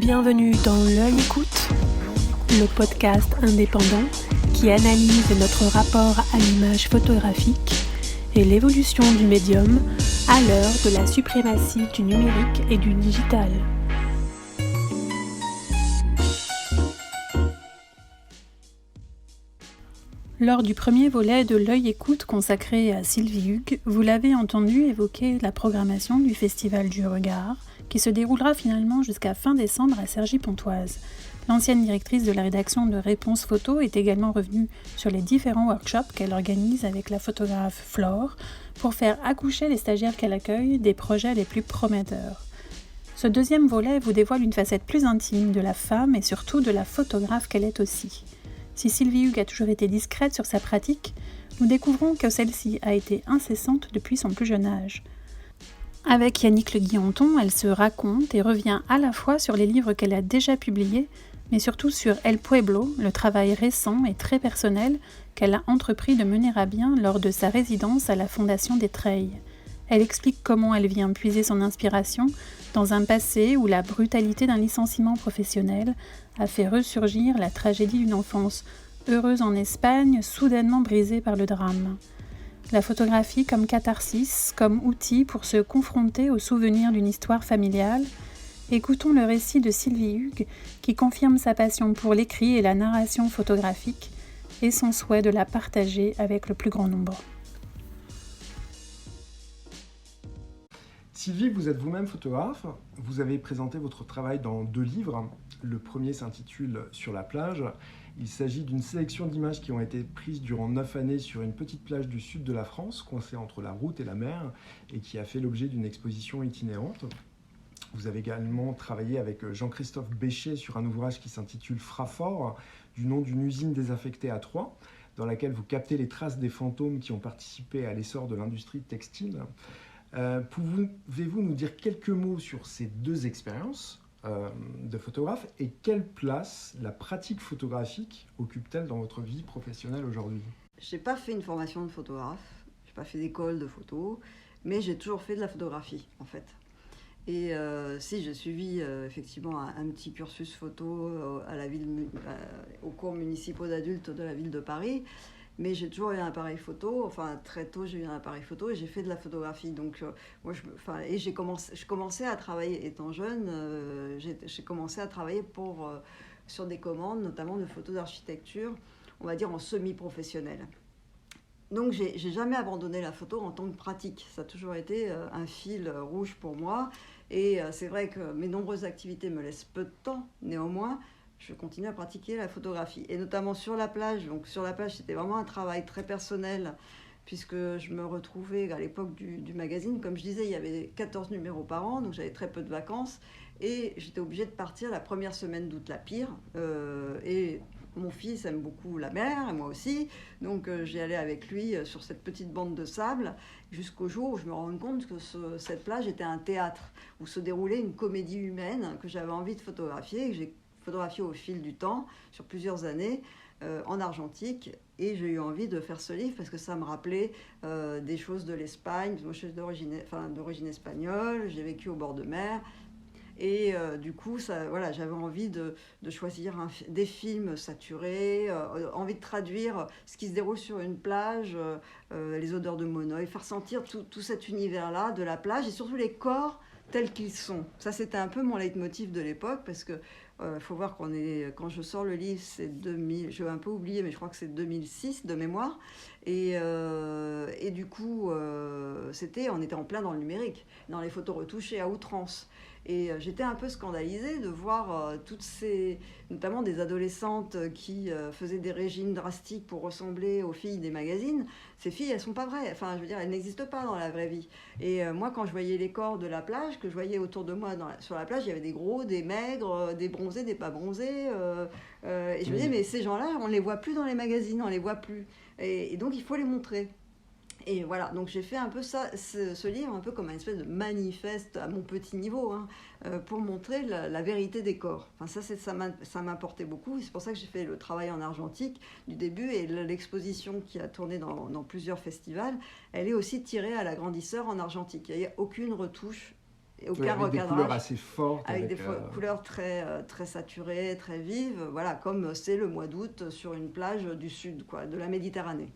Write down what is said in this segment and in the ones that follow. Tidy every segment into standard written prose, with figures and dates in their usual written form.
Bienvenue dans L'œil écoute, le podcast indépendant qui analyse notre rapport à l'image photographique et l'évolution du médium à l'heure de la suprématie du numérique et du digital. Lors du premier volet de L'œil écoute consacré à Sylvie Hugues, vous l'avez entendu évoquer la programmation du Festival du Regard, qui se déroulera finalement jusqu'à fin décembre à Cergy-Pontoise. L'ancienne directrice de la rédaction de Réponse Photo est également revenue sur les différents workshops qu'elle organise avec la photographe Flore pour faire accoucher les stagiaires qu'elle accueille des projets les plus prometteurs. Ce deuxième volet vous dévoile une facette plus intime de la femme et surtout de la photographe qu'elle est aussi. Si Sylvie Hugues a toujours été discrète sur sa pratique, nous découvrons que celle-ci a été incessante depuis son plus jeune âge. Avec Yannick Le Guillanton, elle se raconte et revient à la fois sur les livres qu'elle a déjà publiés, mais surtout sur El Pueblo, le travail récent et très personnel qu'elle a entrepris de mener à bien lors de sa résidence à la Fondation des Treilles. Elle explique comment elle vient puiser son inspiration dans un passé où la brutalité d'un licenciement professionnel a fait ressurgir la tragédie d'une enfance heureuse en Espagne, soudainement brisée par le drame. La photographie comme catharsis, comme outil pour se confronter aux souvenirs d'une histoire familiale. Écoutons le récit de Sylvie Hugues qui confirme sa passion pour l'écrit et la narration photographique et son souhait de la partager avec le plus grand nombre. Sylvie, vous êtes vous-même photographe. Vous avez présenté votre travail dans 2 livres. Le premier s'intitule « Sur la plage ». Il s'agit d'une sélection d'images qui ont été prises durant 9 années sur une petite plage du sud de la France, coincée entre la route et la mer, et qui a fait l'objet d'une exposition itinérante. Vous avez également travaillé avec Jean-Christophe Béchet sur un ouvrage qui s'intitule « Fraffort », du nom d'une usine désaffectée à Troyes, dans laquelle vous captez les traces des fantômes qui ont participé à l'essor de l'industrie textile. Pouvez-vous nous dire quelques mots sur ces 2 expériences de photographe et quelle place la pratique photographique occupe-t-elle dans votre vie professionnelle aujourd'hui ? Je n'ai pas fait une formation de photographe, je n'ai pas fait d'école de photo, mais j'ai toujours fait de la photographie en fait. Et si j'ai suivi effectivement un petit cursus photo aux cours municipaux d'adultes de la ville de Paris, mais j'ai toujours eu un appareil photo, enfin très tôt j'ai eu un appareil photo et j'ai fait de la photographie. Donc je commençais à travailler étant jeune, j'ai commencé à travailler sur des commandes, notamment de photos d'architecture, on va dire en semi-professionnel. Donc j'ai jamais abandonné la photo en tant que pratique, ça a toujours été un fil rouge pour moi. Et c'est vrai que mes nombreuses activités me laissent peu de temps, néanmoins, je continue à pratiquer la photographie. Et notamment sur la plage. Donc sur la plage, c'était vraiment un travail très personnel, puisque je me retrouvais à l'époque du magazine. Comme je disais, il y avait 14 numéros par an, donc j'avais très peu de vacances. Et j'étais obligée de partir la première semaine d'août, la pire. Et mon fils aime beaucoup la mer, et moi aussi. Donc j'y allais avec lui sur cette petite bande de sable, jusqu'au jour où je me rends compte que cette plage était un théâtre, où se déroulait une comédie humaine que j'avais envie de photographier, que j'ai photographié au fil du temps, sur plusieurs années, en argentique. Et j'ai eu envie de faire ce livre parce que ça me rappelait des choses de l'Espagne. Moi, je suis d'origine espagnole, j'ai vécu au bord de mer. Et du coup, j'avais envie de choisir des films saturés, envie de traduire ce qui se déroule sur une plage, les odeurs de monoeil, faire sentir tout cet univers-là de la plage et surtout les corps tels qu'ils sont. Ça, c'était un peu mon leitmotiv de l'époque parce que faut voir quand je sors le livre, c'est 2000, je vais un peu oublier, mais je crois que c'est 2006 de mémoire. Et du coup, on était en plein dans le numérique, dans les photos retouchées à outrance. Et j'étais un peu scandalisée de voir notamment des adolescentes qui faisaient des régimes drastiques pour ressembler aux filles des magazines. Ces filles, elles sont pas vraies. Enfin, je veux dire, elles n'existent pas dans la vraie vie. Et moi, quand je voyais les corps de la plage, que je voyais autour de moi sur la plage, il y avait des gros, des maigres, des bronzés, des pas bronzés. Et je me disais, mais ces gens-là, on les voit plus dans les magazines, on les voit plus. Et donc, il faut les montrer. Et voilà, donc j'ai fait un peu ce livre un peu comme une espèce de manifeste à mon petit niveau, pour montrer la vérité des corps. Enfin, ça m'importait beaucoup, et c'est pour ça que j'ai fait le travail en argentique du début, et l'exposition qui a tourné dans plusieurs festivals, elle est aussi tirée à la grandisseur en argentique. Il n'y a aucune retouche aucun avec des recadrage. couleurs assez fortes. Avec des couleurs très saturées, très vives, voilà, comme c'est le mois d'août sur une plage du sud, quoi, de la Méditerranée.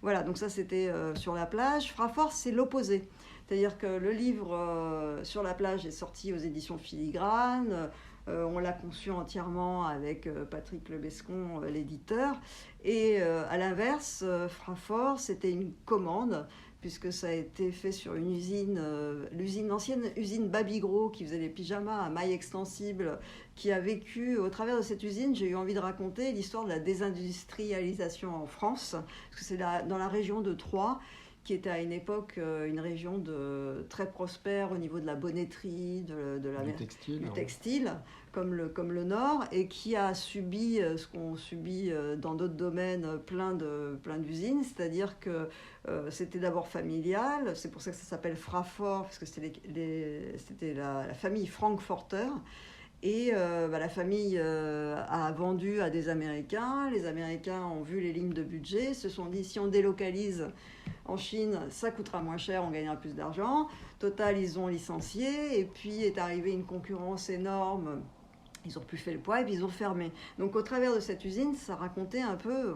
Voilà, donc ça c'était sur la plage. Fraffort, c'est l'opposé. C'est-à-dire que le livre sur la plage est sorti aux éditions Filigrane. On l'a conçu entièrement avec Patrick Lebescon, l'éditeur. Et à l'inverse, Fraffort, c'était une commande, puisque ça a été fait sur une usine, l'ancienne usine Babygros, qui faisait les pyjamas à mailles extensibles, qui a vécu, au travers de cette usine, j'ai eu envie de raconter l'histoire de la désindustrialisation en France, parce que c'est dans la région de Troyes, qui était à une époque une région très prospère au niveau de la bonneterie, du textile, comme le Nord, et qui a subi ce qu'on subit dans d'autres domaines, plein d'usines, c'est-à-dire que c'était d'abord familial, c'est pour ça que ça s'appelle Fraffort, parce que c'était la famille Frankfurter. Et la famille a vendu à des Américains. Les Américains ont vu les lignes de budget, se sont dit si on délocalise en Chine, ça coûtera moins cher, on gagnera plus d'argent. Total, ils ont licencié et puis est arrivée une concurrence énorme. Ils ont plus fait le poids et puis ils ont fermé. Donc au travers de cette usine, ça racontait un peu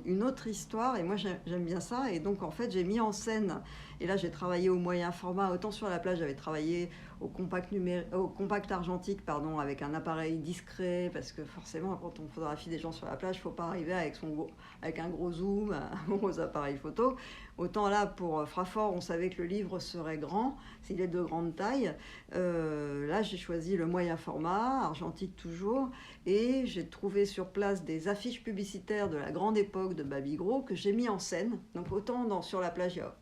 une autre histoire et moi j'aime bien ça. Et donc en fait j'ai mis en scène, et là j'ai travaillé au moyen format, autant sur la plage j'avais travaillé au compact argentique avec un appareil discret, parce que forcément quand on photographie des gens sur la plage, il ne faut pas arriver avec un gros zoom, un gros appareil photo. Autant là pour Fraffort, on savait que le livre serait grand, s'il est de grande taille. Là j'ai choisi le moyen format, argentique toujours, et j'ai trouvé sur place des affiches publicitaires de la grande époque de Babygros que j'ai mis en scène. Donc autant sur la plage, il n'y a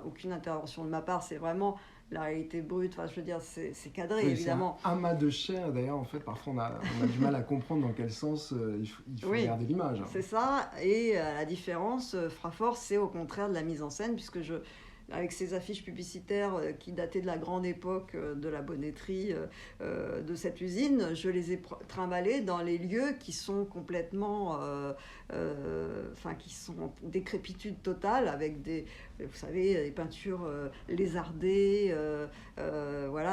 aucune intervention de ma part, c'est vraiment la réalité brute, je veux dire, c'est cadré, oui, évidemment. C'est un amas de chair, d'ailleurs, en fait, parfois on a du mal à comprendre dans quel sens il faut regarder l'image. C'est ça, et la différence, Fraffort, c'est au contraire de la mise en scène, puisque avec ces affiches publicitaires qui dataient de la grande époque de la bonneterie de cette usine, je les ai trimballées dans les lieux qui sont complètement, qui sont en décrépitude totale, avec des peintures lézardées,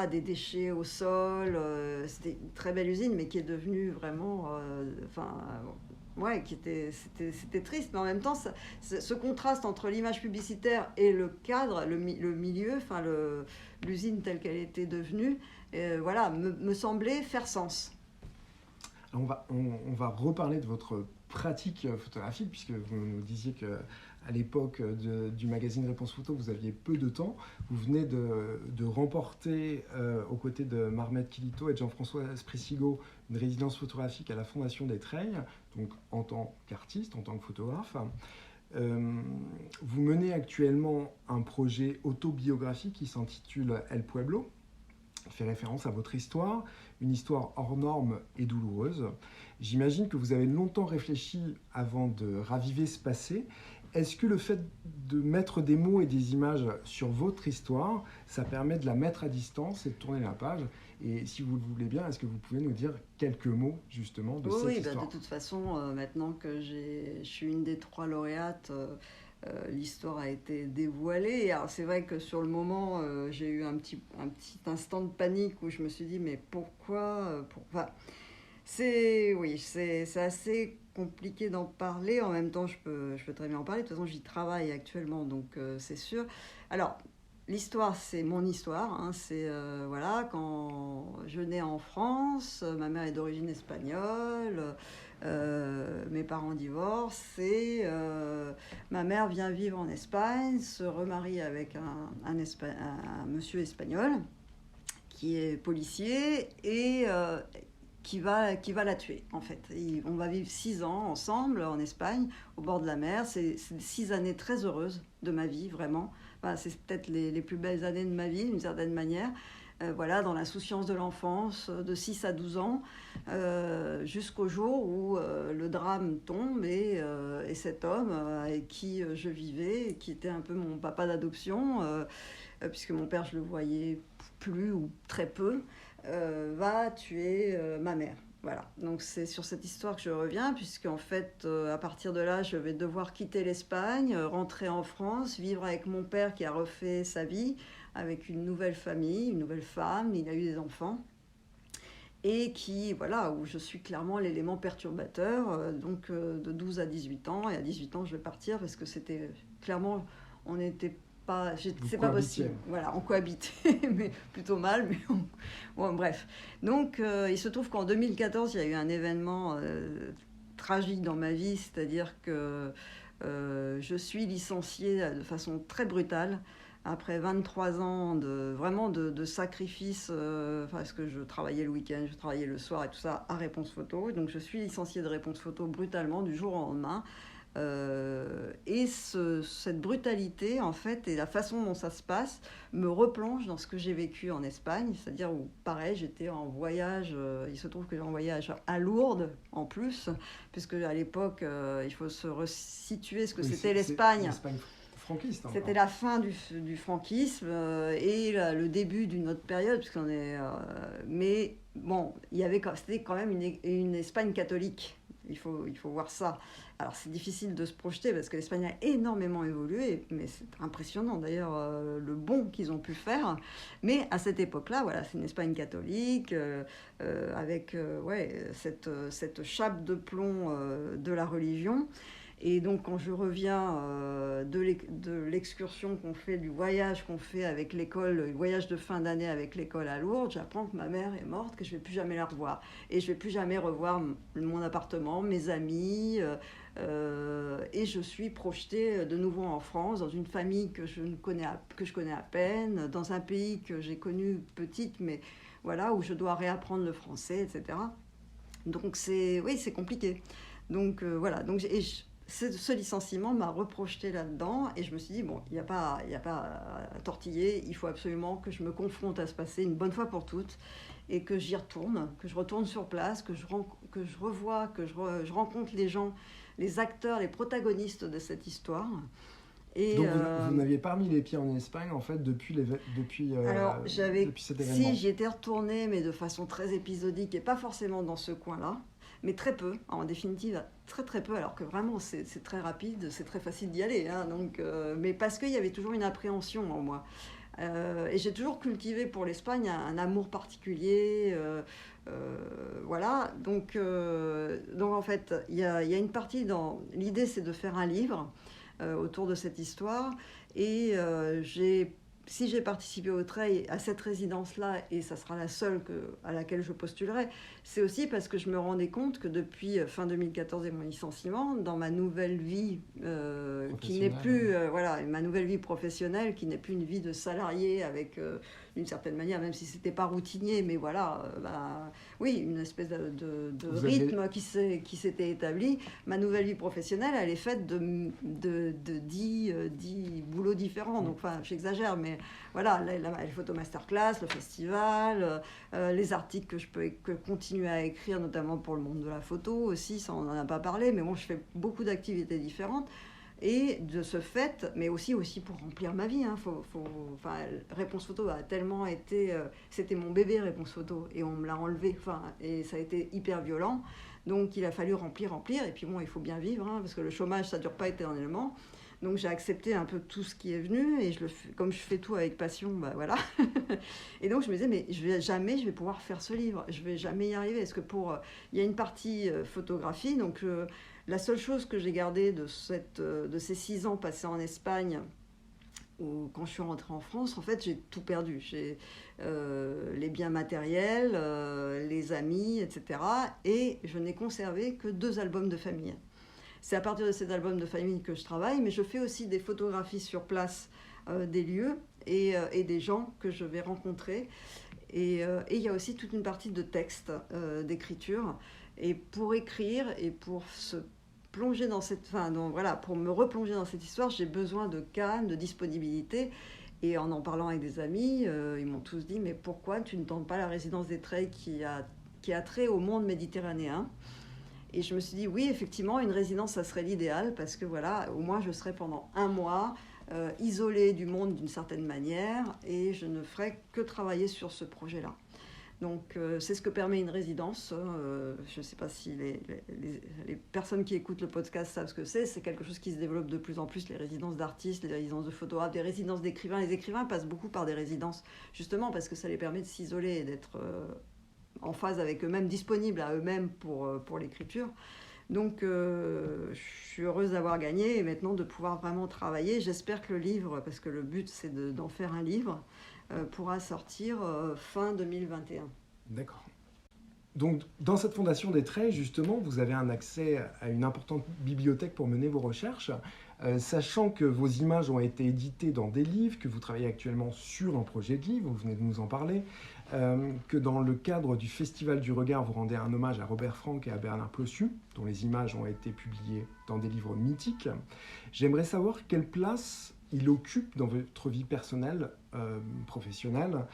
des déchets au sol. C'était une très belle usine, mais qui est devenue vraiment, c'était triste, mais en même temps, ce contraste entre l'image publicitaire et le cadre, le milieu, l'usine telle qu'elle était devenue, me semblait faire sens. Alors on va reparler de votre pratique photographique, puisque vous nous disiez qu'à l'époque du magazine Réponse Photo, vous aviez peu de temps. Vous venez de remporter, aux côtés de Marmette Kilito et de Jean-François Spressigo, une résidence photographique à la Fondation des Treilles, donc en tant qu'artiste, en tant que photographe. Vous menez actuellement un projet autobiographique qui s'intitule El Pueblo, qui fait référence à votre histoire, une histoire hors norme et douloureuse. J'imagine que vous avez longtemps réfléchi avant de raviver ce passé. Est-ce que le fait de mettre des mots et des images sur votre histoire, ça permet de la mettre à distance et de tourner la page ? Et si vous le voulez bien, est-ce que vous pouvez nous dire quelques mots justement de cette histoire ? De toute façon, maintenant que je suis une des 3 lauréates, l'histoire a été dévoilée. Alors c'est vrai que sur le moment, j'ai eu un petit instant de panique où je me suis dit mais pourquoi c'est assez compliqué d'en parler. En même temps, je peux très bien en parler. De toute façon, j'y travaille actuellement, donc c'est sûr. Alors, l'histoire, c'est mon histoire. C'est quand je nais en France, ma mère est d'origine espagnole, mes parents divorcent et ma mère vient vivre en Espagne, se remarie avec un monsieur espagnol qui est policier et qui va la tuer, en fait. On va vivre 6 ans ensemble en Espagne, au bord de la mer. C'est 6 années très heureuses de ma vie, vraiment. C'est peut-être les plus belles années de ma vie, d'une certaine manière. Dans l'insouciance de l'enfance, de 6 à 12 ans, jusqu'au jour où le drame tombe et cet homme avec qui je vivais, qui était un peu mon papa d'adoption, puisque mon père, je le voyais plus ou très peu, va tuer ma mère. Voilà, donc c'est sur cette histoire que je reviens, puisqu'en fait, à partir de là, je vais devoir quitter l'Espagne, rentrer en France, vivre avec mon père qui a refait sa vie, avec une nouvelle famille, une nouvelle femme, il a eu des enfants, et qui, voilà, où je suis clairement l'élément perturbateur, donc de 12 à 18 ans, et à 18 ans, je vais partir, parce que c'était clairement, on n'était pas, c'est pas possible. Voilà, on cohabitait, mais plutôt mal. Mais bon, bref. Donc, il se trouve qu'en 2014, il y a eu un événement tragique dans ma vie, c'est-à-dire que je suis licenciée de façon très brutale après 23 ans de sacrifice, parce que je travaillais le week-end, je travaillais le soir et tout ça à Réponse Photo. Donc, je suis licenciée de Réponse Photo brutalement du jour au lendemain. Et cette brutalité, en fait, et la façon dont ça se passe, me replonge dans ce que j'ai vécu en Espagne, c'est-à-dire où, pareil, j'étais en voyage, il se trouve que j'ai en voyage à Lourdes, en plus, puisque à l'époque, il faut se resituer ce que c'était l'Espagne. L'Espagne franquiste. Hein, c'était la fin du franquisme et le début d'une autre période, puisqu'on est... mais bon, c'était quand même une Espagne catholique. Il faut voir ça. Alors c'est difficile de se projeter parce que l'Espagne a énormément évolué, mais c'est impressionnant d'ailleurs le bond qu'ils ont pu faire. Mais à cette époque-là, voilà, c'est une Espagne catholique avec cette chape de plomb de la religion. Et donc quand je reviens de l'excursion qu'on fait, du voyage qu'on fait avec l'école, le voyage de fin d'année avec l'école à Lourdes, j'apprends que ma mère est morte, que je ne vais plus jamais la revoir. Et je ne vais plus jamais revoir mon appartement, mes amis. Et je suis projetée de nouveau en France, dans une famille que je connais à peine, dans un pays que j'ai connu petite, mais voilà, où je dois réapprendre le français, etc. Donc c'est compliqué. Donc voilà, ce licenciement m'a reprojeté là-dedans et je me suis dit, bon, il n'y a pas à tortiller, il faut absolument que je me confronte à ce passé une bonne fois pour toutes et que j'y retourne, que je retourne sur place, que je revoie, que je rencontre les gens, les acteurs, les protagonistes de cette histoire. Et donc vous n'aviez pas mis les pieds en Espagne en fait depuis cet événement. Si, j'y étais retournée, mais de façon très épisodique et pas forcément dans ce coin-là. Mais très peu, en définitive, très très peu, alors que vraiment c'est très rapide, c'est très facile d'y aller. Hein, donc, mais parce qu'il y avait toujours une appréhension en moi. Et j'ai toujours cultivé pour l'Espagne un amour particulier. Voilà, donc en fait, il y a une partie dans... L'idée, c'est de faire un livre autour de cette histoire. Et si j'ai participé au Treil à cette résidence-là, et ça sera la seule à laquelle je postulerai, c'est aussi parce que je me rendais compte que depuis fin 2014 et mon licenciement, dans ma nouvelle vie qui n'est plus, ma nouvelle vie professionnelle, qui n'est plus une vie de salarié avec d'une certaine manière, même si c'était pas routinier, mais voilà, oui, une espèce de rythme qui s'était établi. Ma nouvelle vie professionnelle, elle est faite de 10 boulots différents. Donc, enfin, j'exagère, mais voilà, les photos masterclass, le festival, les articles que je peux continuer à écrire, notamment pour le monde de la photo aussi, ça on n'en a pas parlé, mais bon, je fais beaucoup d'activités différentes. Et de ce fait, mais aussi pour remplir ma vie, hein, Réponse Photo a tellement été... c'était mon bébé, Réponse Photo, et on me l'a enlevé, et ça a été hyper violent. Donc il a fallu remplir, et puis bon, il faut bien vivre, hein, parce que le chômage, ça ne dure pas éternellement. Donc j'ai accepté un peu tout ce qui est venu, et comme je fais tout avec passion, voilà. Et donc je me disais, mais jamais je vais pouvoir faire ce livre, je vais jamais y arriver, parce que il y a une partie photographie, donc... La seule chose que j'ai gardée de ces 6 ans passés en Espagne, où, quand je suis rentrée en France, en fait, j'ai tout perdu. J'ai les biens matériels, les amis, etc. Et je n'ai conservé que 2 albums de famille. C'est à partir de ces albums de famille que je travaille, mais je fais aussi des photographies sur place des lieux et des gens que je vais rencontrer. Et il y a aussi toute une partie de texte, d'écriture. Et pour écrire et pour plonger dans pour me replonger dans cette histoire, j'ai besoin de calme, de disponibilité. Et en parlant avec des amis, ils m'ont tous dit, mais pourquoi tu ne tentes pas la résidence des Treilles qui a trait au monde méditerranéen? Et je me suis dit, oui, effectivement, une résidence, ça serait l'idéal, parce que voilà, au moins je serais pendant 1 mois isolée du monde d'une certaine manière, et je ne ferais que travailler sur ce projet-là. Donc c'est ce que permet une résidence. Je ne sais pas si les personnes qui écoutent le podcast savent ce que c'est. C'est quelque chose qui se développe de plus en plus, les résidences d'artistes, les résidences de photographes, des résidences d'écrivains. Les écrivains passent beaucoup par des résidences, justement parce que ça les permet de s'isoler et d'être en phase avec eux-mêmes, disponibles à eux-mêmes pour l'écriture. Donc je suis heureuse d'avoir gagné et maintenant de pouvoir vraiment travailler. J'espère que le livre, parce que le but c'est d'en faire un livre, pourra sortir fin 2021. D'accord. Donc, dans cette Fondation des Traits, justement, vous avez un accès à une importante bibliothèque pour mener vos recherches. Sachant que vos images ont été éditées dans des livres, que vous travaillez actuellement sur un projet de livre, vous venez de nous en parler, que dans le cadre du Festival du Regard, vous rendez un hommage à Robert Frank et à Bernard Plossu, dont les images ont été publiées dans des livres mythiques. J'aimerais savoir quelle place il occupe dans votre vie personnelle, professionnelle,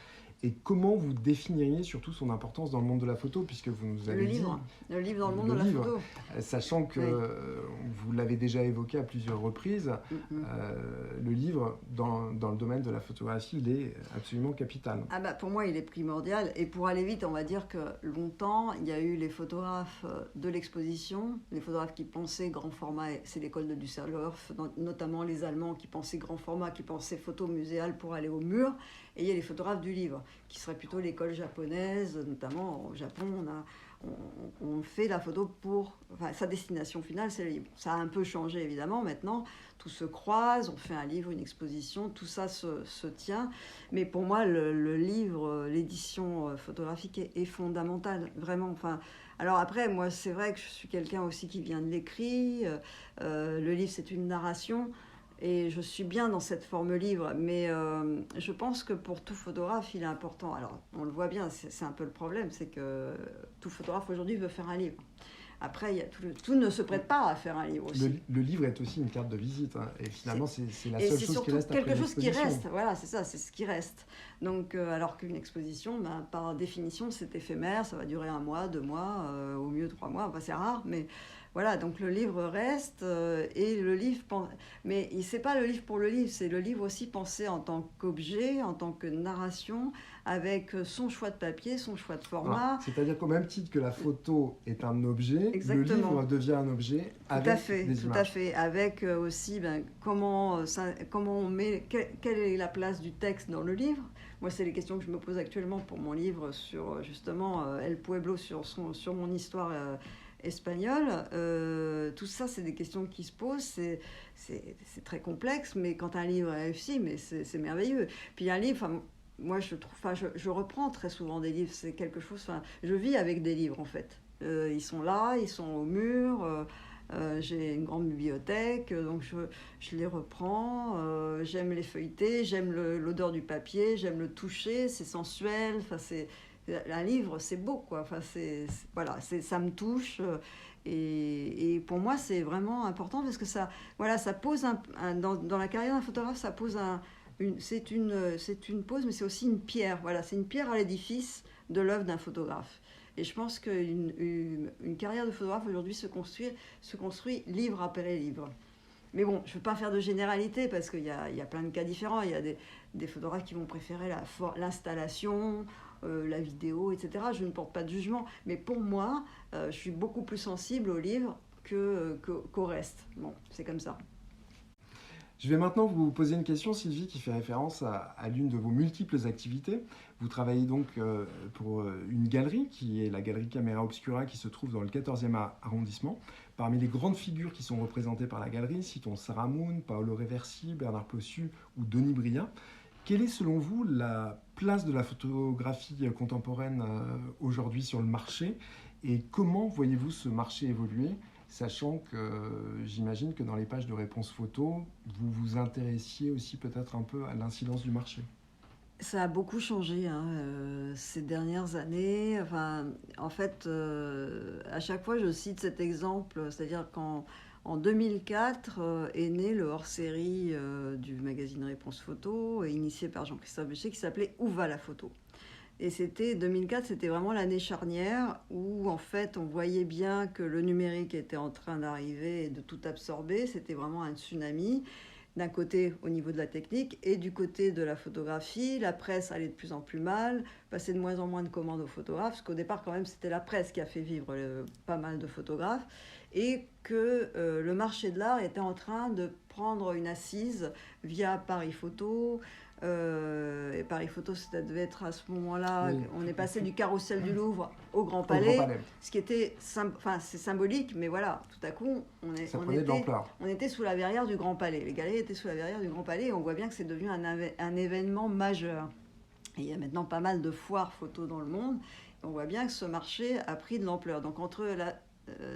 et comment vous définiriez surtout son importance dans le monde de la photo, puisque vous nous avez dit... Le livre dans le monde de la photo. Sachant que vous l'avez déjà évoqué à plusieurs reprises, le livre, dans le domaine de la photographie, il est absolument capital. Pour moi, il est primordial. Et pour aller vite, on va dire que longtemps, il y a eu les photographes de l'exposition, les photographes qui pensaient grand format, c'est l'école de Düsseldorf, notamment les Allemands qui pensaient grand format, qui pensaient photo muséale pour aller au mur. Et il y a les photographes du livre, qui serait plutôt l'école japonaise, notamment au Japon, on fait la photo pour... Enfin, sa destination finale, c'est le livre. Ça a un peu changé, évidemment, maintenant. Tout se croise, on fait un livre, une exposition, tout ça se tient. Mais pour moi, le livre, l'édition photographique est fondamentale, vraiment. Enfin, alors après, moi, c'est vrai que je suis quelqu'un aussi qui vient de l'écrit. Le livre, c'est une narration. Et je suis bien dans cette forme livre, mais je pense que pour tout photographe, il est important. Alors, on le voit bien, c'est un peu le problème, c'est que tout photographe aujourd'hui veut faire un livre. Après, il y a tout ne se prête pas à faire un livre aussi. Le livre est aussi une carte de visite, hein, et finalement, c'est la seule chose qui reste après l'exposition. Et c'est surtout quelque chose qui reste, voilà, c'est ça, c'est ce qui reste. Donc, alors qu'une exposition, par définition, c'est éphémère, ça va durer 1 mois, 2 mois, au mieux 3 mois, enfin, c'est rare, mais... Voilà, donc le livre reste, et le livre... Mais c'est pas le livre pour le livre, c'est le livre aussi pensé en tant qu'objet, en tant que narration, avec son choix de papier, son choix de format. C'est-à-dire qu'au même titre que la photo est un objet, exactement, le livre devient un objet avec des images. Tout à fait, avec aussi comment on met... Quelle est la place du texte dans le livre ? Moi, c'est les questions que je me pose actuellement pour mon livre sur, justement, El Pueblo, sur mon histoire... espagnol, tout ça, c'est des questions qui se posent, c'est très complexe, mais quand un livre est réussi, mais c'est merveilleux. Puis un livre, moi je reprends très souvent des livres, c'est quelque chose, je vis avec des livres en fait. Ils sont là, ils sont au mur, j'ai une grande bibliothèque, donc je les reprends, j'aime les feuilleter, j'aime l'odeur du papier, j'aime le toucher, c'est sensuel, un livre, c'est beau, quoi. Enfin, voilà, ça me touche. Et pour moi, c'est vraiment important parce que ça pose dans la carrière d'un photographe, ça pose c'est une pose, mais c'est aussi une pierre. Voilà, c'est une pierre à l'édifice de l'œuvre d'un photographe. Et je pense qu'une carrière de photographe aujourd'hui se construit livre après livre. Mais bon, je ne veux pas faire de généralité parce qu'il y a plein de cas différents. Il y a des photographes qui vont préférer l'installation, la vidéo, etc. Je ne porte pas de jugement. Mais pour moi, je suis beaucoup plus sensible au livre qu'au reste. Bon, c'est comme ça. Je vais maintenant vous poser une question, Sylvie, qui fait référence à l'une de vos multiples activités. Vous travaillez donc pour une galerie, qui est la galerie Camera Obscura, qui se trouve dans le 14e arrondissement. Parmi les grandes figures qui sont représentées par la galerie, citons Sarah Moon, Paolo Reversi, Bernard Plossu ou Denis Bria. Quelle est selon vous la place de la photographie contemporaine aujourd'hui sur le marché et comment voyez-vous ce marché évoluer, sachant que j'imagine que dans les pages de réponse photo, vous vous intéressiez aussi peut-être un peu à l'incidence du marché? Ça a beaucoup changé ces dernières années. Enfin, en fait, à chaque fois, je cite cet exemple, c'est-à-dire qu'en 2004 est né le hors-série du magazine Réponse Photo, initié par Jean-Christophe Béchet, qui s'appelait « Où va la photo ?» Et 2004, c'était vraiment l'année charnière où, en fait, on voyait bien que le numérique était en train d'arriver et de tout absorber. C'était vraiment un tsunami. d'un côté au niveau de la technique et du côté de la photographie, la presse allait de plus en plus mal, passait de moins en moins de commandes aux photographes, parce qu'au départ quand même c'était la presse qui a fait vivre pas mal de photographes, et que le marché de l'art était en train de prendre une assise via Paris Photo. Et Paris Photo, ça devait être à ce moment-là, oui. On est passé du carrousel du Louvre au Grand Palais, ce qui était, c'est symbolique, mais voilà, tout à coup, on était sous la verrière du Grand Palais. Les galeries étaient sous la verrière du Grand Palais, et on voit bien que c'est devenu un événement majeur. Et il y a maintenant pas mal de foires photos dans le monde, et on voit bien que ce marché a pris de l'ampleur. Donc entre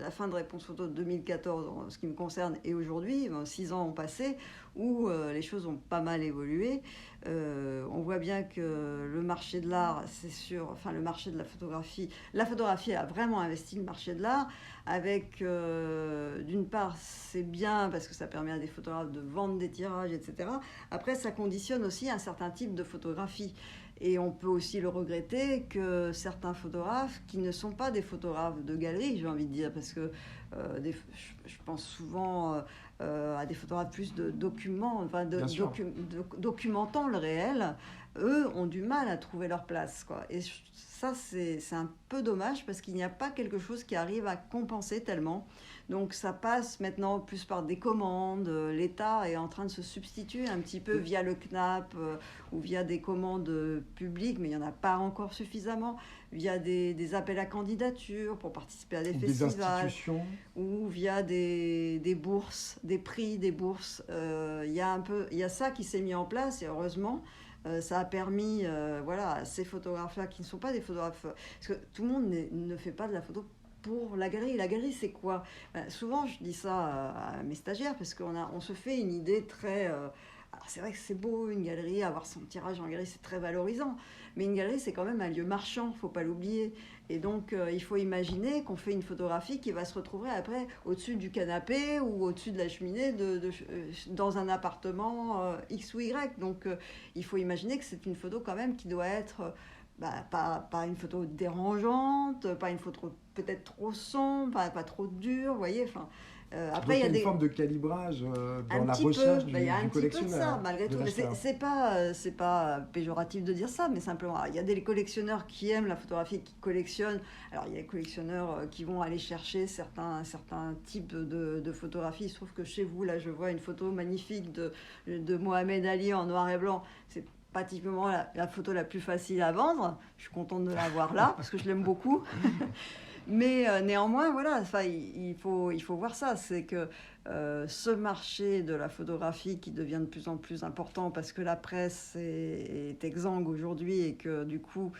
la fin de Réponse Photo de 2014, en ce qui me concerne, et aujourd'hui, 6 ans ont passé, où les choses ont pas mal évolué. On voit bien que le marché de l'art, c'est sûr, enfin le marché de la photographie a vraiment investi le marché de l'art, avec, d'une part, c'est bien parce que ça permet à des photographes de vendre des tirages, etc. Après, ça conditionne aussi un certain type de photographie. Et on peut aussi le regretter que certains photographes, qui ne sont pas des photographes de galerie, j'ai envie de dire, parce que je pense souvent à des photographes plus de documents, documentant le réel, eux ont du mal à trouver leur place, quoi. Et ça, c'est un peu dommage, parce qu'il n'y a pas quelque chose qui arrive à compenser tellement. Donc ça passe maintenant plus par des commandes. L'État est en train de se substituer un petit peu via le CNAP ou via des commandes publiques, mais il n'y en a pas encore suffisamment, via des appels à candidature pour participer à des festivals, ou via des bourses, des prix, des bourses. Il y a ça qui s'est mis en place, et heureusement. Ça a permis à ces photographes-là qui ne sont pas des photographes... Parce que tout le monde ne fait pas de la photo pour la galerie. La galerie, c'est quoi ? Souvent, je dis ça à mes stagiaires, parce qu'on se fait une idée très... Alors, c'est vrai que c'est beau, une galerie, avoir son tirage en galerie, c'est très valorisant. Mais une galerie, c'est quand même un lieu marchand, il ne faut pas l'oublier. Et donc, il faut imaginer qu'on fait une photographie qui va se retrouver après au-dessus du canapé ou au-dessus de la cheminée dans un appartement X ou Y. Donc, il faut imaginer que c'est une photo quand même qui doit être... pas une photo dérangeante, pas une photo peut-être trop sombre, pas trop dure, vous voyez. Après, il y a une forme de calibrage dans la recherche du collectionneur. Il y a un petit peu de ça, malgré tout. C'est pas péjoratif de dire ça, mais simplement, il y a des collectionneurs qui aiment la photographie, qui collectionnent. Alors, il y a des collectionneurs qui vont aller chercher certains types de photographies. Il se trouve que chez vous, là, je vois une photo magnifique de Mohamed Ali en noir et blanc. C'est pratiquement la photo la plus facile à vendre. Je suis contente de l'avoir là, parce que je l'aime beaucoup. Mais néanmoins, voilà, il faut voir ça. C'est que ce marché de la photographie qui devient de plus en plus important, parce que la presse est exsangue aujourd'hui, et que du coup,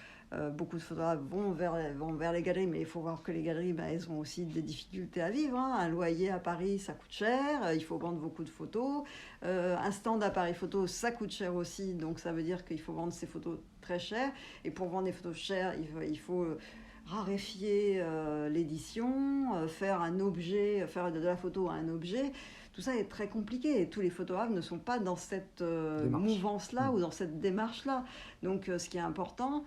beaucoup de photographes vont vers les galeries. Mais il faut voir que les galeries, elles ont aussi des difficultés à vivre. Un loyer à Paris, ça coûte cher. Il faut vendre beaucoup de photos. Un stand à Paris Photo, ça coûte cher aussi. Donc ça veut dire qu'il faut vendre ces photos très chères. Et pour vendre des photos chères, il faut raréfier l'édition, faire de la photo un objet. Tout ça est très compliqué, et tous les photographes ne sont pas dans cette mouvance-là ou dans cette démarche-là. Donc ce qui est important,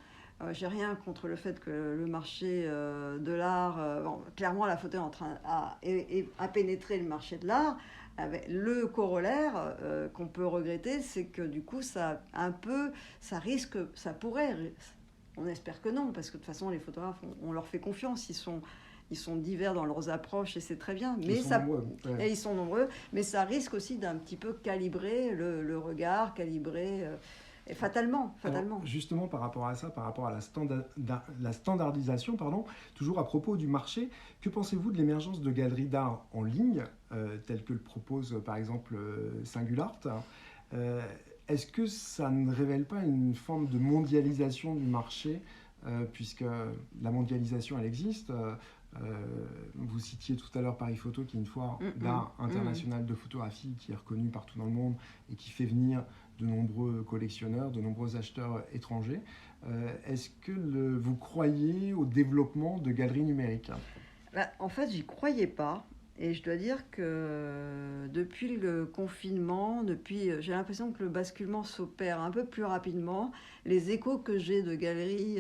j'ai rien contre le fait que le marché de l'art, clairement la photo est en train à pénétrer le marché de l'art. Avec le corollaire qu'on peut regretter, c'est que du coup ça pourrait... On espère que non, parce que de toute façon, les photographes, on leur fait confiance. Ils sont divers dans leurs approches, et c'est très bien. Mais ils sont nombreux. Mais ça risque aussi d'un petit peu calibrer le regard, et fatalement. Alors, justement, par rapport à ça, par rapport à la standardisation, toujours à propos du marché, que pensez-vous de l'émergence de galeries d'art en ligne, telles que le propose par exemple Singular Art ? Est-ce que ça ne révèle pas une forme de mondialisation du marché, puisque la mondialisation, elle existe. Vous citiez tout à l'heure Paris Photo, qui est une foire d'art internationale de photographie qui est reconnue partout dans le monde et qui fait venir de nombreux collectionneurs, de nombreux acheteurs étrangers. Est-ce que vous croyez au développement de galeries numériques ? En fait, j'y croyais pas. Et je dois dire que depuis le confinement, j'ai l'impression que le basculement s'opère un peu plus rapidement. Les échos que j'ai de galeries,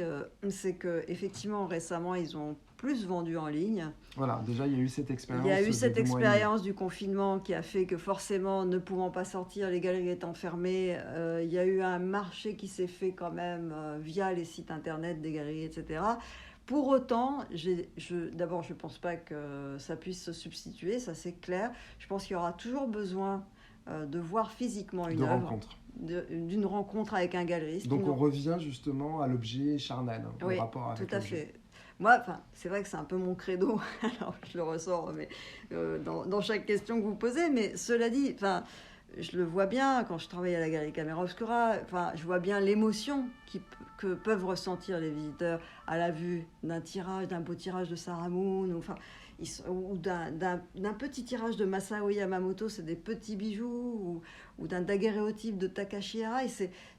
c'est qu'effectivement, récemment, ils ont plus vendu en ligne. Voilà, déjà il y a eu cette expérience. Il y a eu cette expérience du confinement qui a fait que forcément, ne pouvant pas sortir, les galeries étant fermées, il y a eu un marché qui s'est fait quand même via les sites internet des galeries, etc. Pour autant, d'abord, je ne pense pas que ça puisse se substituer, ça c'est clair. Je pense qu'il y aura toujours besoin de voir physiquement une œuvre, d'une rencontre avec un galeriste. Donc on revient justement à l'objet charnel, oui, au rapport avec tout à fait. Moi, c'est vrai que c'est un peu mon credo, alors je le ressors mais, dans chaque question que vous posez, mais cela dit, je le vois bien quand je travaille à la Galerie Camera Obscura, je vois bien l'émotion que peuvent ressentir les visiteurs à la vue d'un beau tirage de Sarah Moon, ou d'un petit tirage de Masao Yamamoto, c'est des petits bijoux, ou d'un daguerréotype de Takashi Hara, et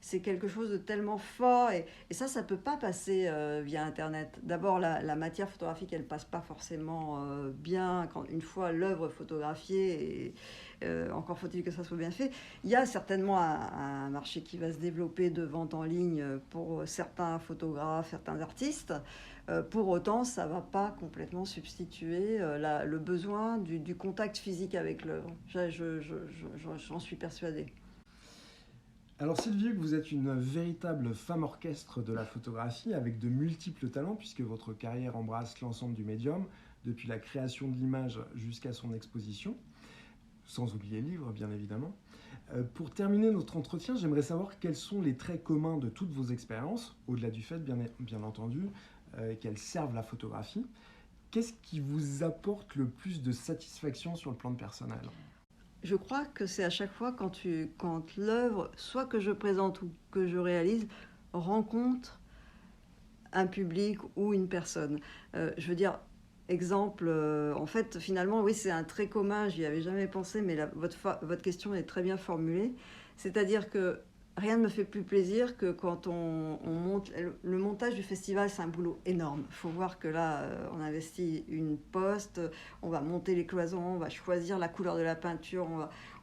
c'est quelque chose de tellement fort, et ça ne peut pas passer via Internet. D'abord, la matière photographique, elle ne passe pas forcément bien une fois l'œuvre photographiée, et encore faut-il que ça soit bien fait. Il y a certainement un marché qui va se développer de vente en ligne pour certains photographes, certains artistes. Pour autant, ça ne va pas complètement substituer le besoin du contact physique avec l'œuvre. J'en suis persuadée. Alors Sylvie Hugues, vous êtes une véritable femme orchestre de la photographie avec de multiples talents puisque votre carrière embrasse l'ensemble du médium, depuis la création de l'image jusqu'à son exposition, sans oublier le livre bien évidemment. Pour terminer notre entretien, j'aimerais savoir quels sont les traits communs de toutes vos expériences, au-delà du fait bien entendu qu'elles servent la photographie. Qu'est-ce qui vous apporte le plus de satisfaction sur le plan personnel ? Je crois que c'est à chaque fois quand l'œuvre, soit que je présente ou que je réalise, rencontre un public ou une personne. Je veux dire, exemple, en fait, finalement, oui, c'est un trait commun, j'y avais jamais pensé, mais votre question est très bien formulée. C'est-à-dire que rien ne me fait plus plaisir que quand on monte. Le montage du festival, c'est un boulot énorme. Il faut voir que là, on investit une poste, on va monter les cloisons, on va choisir la couleur de la peinture,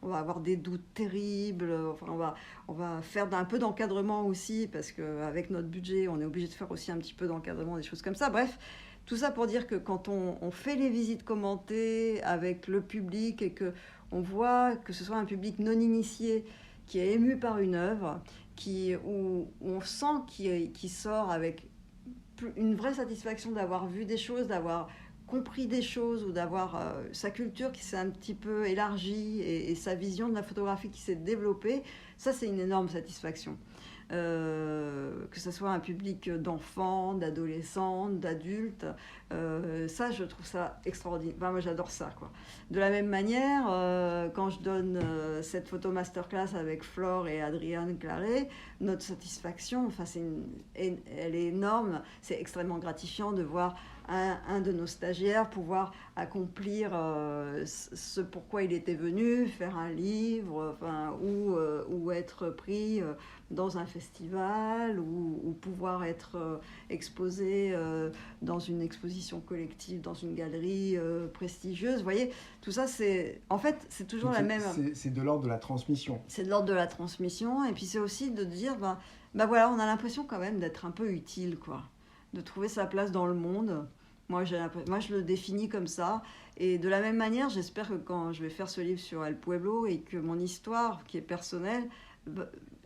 on va avoir des doutes terribles, on va faire un peu d'encadrement aussi, parce qu'avec notre budget, on est obligé de faire aussi un petit peu d'encadrement, des choses comme ça. Bref, tout ça pour dire que quand on fait les visites commentées avec le public et qu'on voit que ce soit un public non initié, qui est ému par une œuvre, où on sent qu'il sort avec une vraie satisfaction d'avoir vu des choses, d'avoir compris des choses, ou d'avoir sa culture qui s'est un petit peu élargie et sa vision de la photographie qui s'est développée, ça c'est une énorme satisfaction. Que ce soit un public d'enfants, d'adolescents, d'adultes, ça je trouve ça extraordinaire. Moi j'adore ça, quoi. De la même manière, quand je donne cette photo masterclass avec Flore et Adriane Claret, notre satisfaction, elle est énorme. C'est extrêmement gratifiant de voir un de nos stagiaires pouvoir accomplir ce pourquoi il était venu, faire un livre, ou être pris dans un festival, ou pouvoir être exposé dans une exposition collective, dans une galerie prestigieuse. Vous voyez, tout ça, c'est toujours la même... C'est de l'ordre de la transmission. C'est de l'ordre de la transmission, et puis c'est aussi de dire, voilà, on a l'impression quand même d'être un peu utile, quoi, de trouver sa place dans le monde. Moi, je le définis comme ça. Et de la même manière, j'espère que quand je vais faire ce livre sur El Pueblo et que mon histoire, qui est personnelle,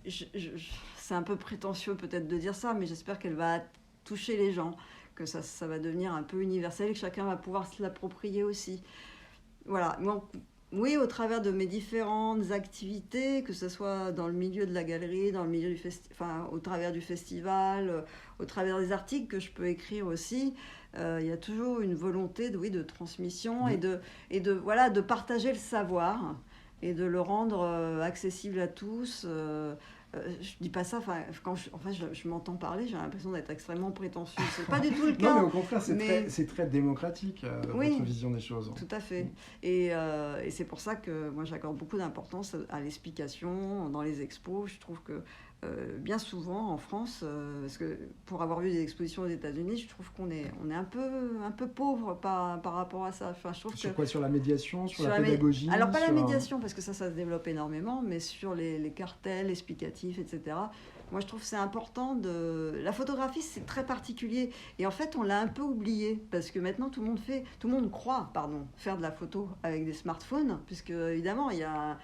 c'est un peu prétentieux peut-être de dire ça, mais j'espère qu'elle va toucher les gens, que ça va devenir un peu universel et que chacun va pouvoir se l'approprier aussi. Voilà. Oui, au travers de mes différentes activités, que ce soit dans le milieu de la galerie, dans le milieu au travers du festival, au travers des articles que je peux écrire aussi, il y a toujours une volonté de transmission et de partager le savoir et de le rendre accessible à tous. Je dis pas ça, quand je m'entends parler, j'ai l'impression d'être extrêmement prétentieuse. C'est pas du tout le cas. Non, mais au contraire, c'est très démocratique, votre vision des choses. Tout à fait. Et c'est pour ça que moi, j'accorde beaucoup d'importance à l'explication dans les expos. Je trouve que bien souvent en France, parce que pour avoir vu des expositions aux États-Unis, je trouve qu'on est un peu pauvre par rapport à ça. Je trouve quoi, sur la médiation, sur la pédagogie? Alors pas la médiation, parce que ça se développe énormément, mais sur les cartels explicatifs, etc. Moi, je trouve que c'est important de... La photographie, c'est très particulier. Et en fait, on l'a un peu oublié. Parce que maintenant, tout le monde croit, faire de la photo avec des smartphones. Puisque, évidemment, il y a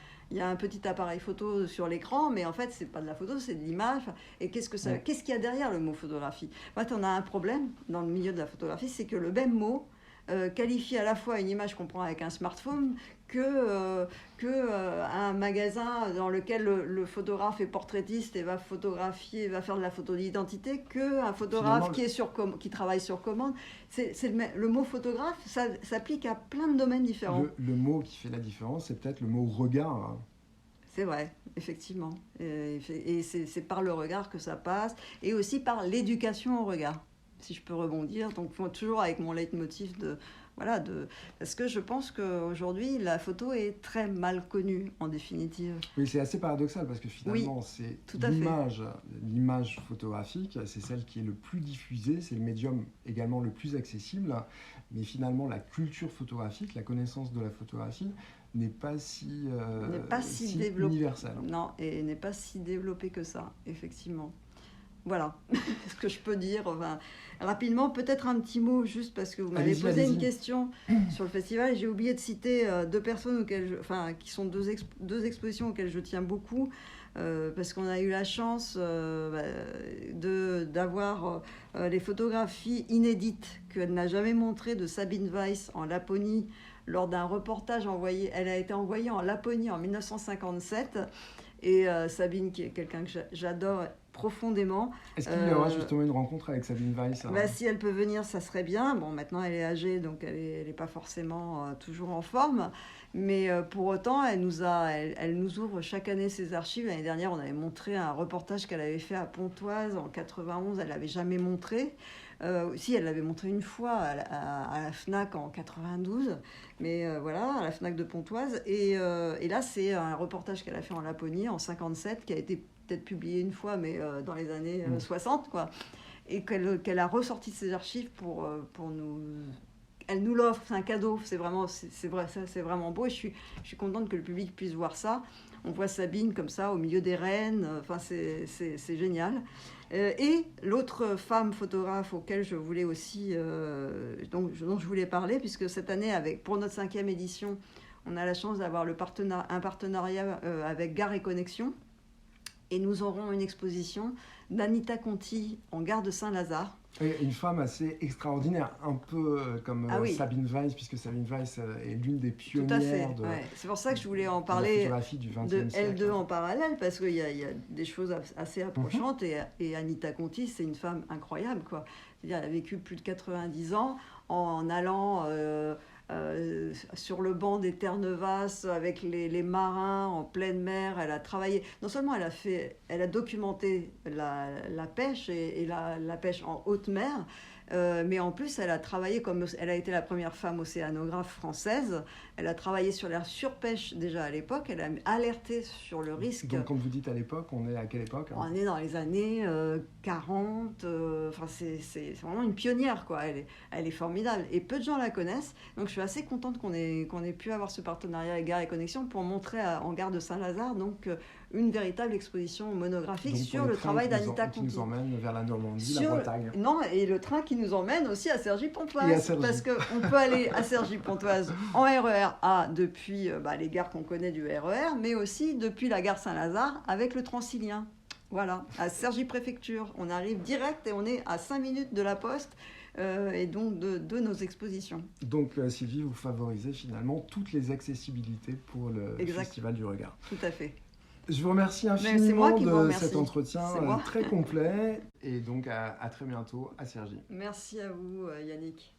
un petit appareil photo sur l'écran. Mais en fait, c'est pas de la photo, c'est de l'image. Et qu'est-ce qu'il y a derrière le mot photographie? En fait, on a un problème dans le milieu de la photographie. C'est que le même mot qualifie à la fois une image qu'on prend avec un smartphone que un magasin dans lequel le photographe est portraitiste et va photographier, va faire de la photo d'identité, qu'un photographe qui travaille sur commande. Le mot photographe, ça s'applique à plein de domaines différents. Le mot qui fait la différence, c'est peut-être le mot regard. C'est vrai, effectivement. Et c'est par le regard que ça passe, et aussi par l'éducation au regard, si je peux rebondir. Donc, toujours avec mon leitmotiv parce que je pense qu'aujourd'hui, la photo est très mal connue, en définitive. Oui, c'est assez paradoxal, parce que finalement, c'est l'image photographique, c'est celle qui est le plus diffusée, c'est le médium également le plus accessible, mais finalement, la culture photographique, la connaissance de la photographie, n'est pas si universelle. Non, et n'est pas si développée que ça, effectivement. Voilà ce que je peux dire. Rapidement, peut-être un petit mot, juste parce que vous m'avez posé une question sur le festival. J'ai oublié de citer deux personnes qui sont deux expositions auxquelles je tiens beaucoup, parce qu'on a eu la chance d'avoir les photographies inédites qu'elle n'a jamais montrées de Sabine Weiss en Laponie lors d'un reportage envoyé. Elle a été envoyée en Laponie en 1957. Et Sabine, qui est quelqu'un que j'adore profondément. Est-ce qu'il y aura justement une rencontre avec Sabine Weiss? Si elle peut venir, ça serait bien. Bon, maintenant, elle est âgée, donc elle n'est pas forcément toujours en forme. Mais pour autant, elle nous ouvre chaque année ses archives. L'année dernière, on avait montré un reportage qu'elle avait fait à Pontoise en 91. Elle ne l'avait jamais montré. Si, elle l'avait montré une fois à la FNAC en 92, mais à la FNAC de Pontoise. Et là, c'est un reportage qu'elle a fait en Laponie en 57, qui a été peut-être publié une fois, mais dans les années 60, quoi. Et qu'elle a ressorti de ses archives pour nous... Elle nous l'offre, c'est un cadeau, c'est vraiment beau, et je suis contente que le public puisse voir ça. On voit Sabine comme ça, au milieu des rennes, c'est génial. Et l'autre femme photographe auquel je voulais aussi, dont je voulais parler, puisque cette année, pour notre 5e édition, on a la chance d'avoir un partenariat avec Gare et Connexion, et nous aurons une exposition d'Anita Conti en gare de Saint-Lazare. Une femme assez extraordinaire, un peu comme Sabine Weiss, puisque Sabine Weiss est l'une des pionnières de C'est pour ça que je voulais en parler de L2 en parallèle, parce qu'il y a des choses assez approchantes, et Anita Conti, c'est une femme incroyable, quoi. C'est-à-dire, elle a vécu plus de 90 ans en allant... sur le banc des Terre-Neuvas avec les marins en pleine mer. Elle a travaillé, non seulement elle a documenté la pêche et la pêche en haute mer, mais en plus elle a travaillé elle a été la première femme océanographe française. Elle a travaillé sur la surpêche déjà à l'époque. Elle a alerté sur le risque. Donc quand vous dites à l'époque, on est à quelle époque? On est dans les années 40. C'est vraiment une pionnière, quoi. Elle est formidable et peu de gens la connaissent. Donc je suis assez contente qu'on ait pu avoir ce partenariat avec Gare et Connexion pour montrer en gare de Saint-Lazare une véritable exposition monographique sur le travail d'Anita Conti. Qui nous emmène vers la Normandie, la Bretagne. Non, et le train qui nous emmène aussi à Cergy-Pontoise. Parce qu'on peut aller à Cergy-Pontoise en RER A depuis les gares qu'on connaît du RER, mais aussi depuis la gare Saint-Lazare avec le Transilien. Voilà, à Cergy-Préfecture. On arrive direct et on est à 5 minutes de la Poste. Et donc de nos expositions. Donc Sylvie, vous favorisez finalement toutes les accessibilités pour le Festival du Regard. Tout à fait. Je vous remercie infiniment de cet entretien très complet, et donc à très bientôt à Cergy. Merci à vous, Yannick.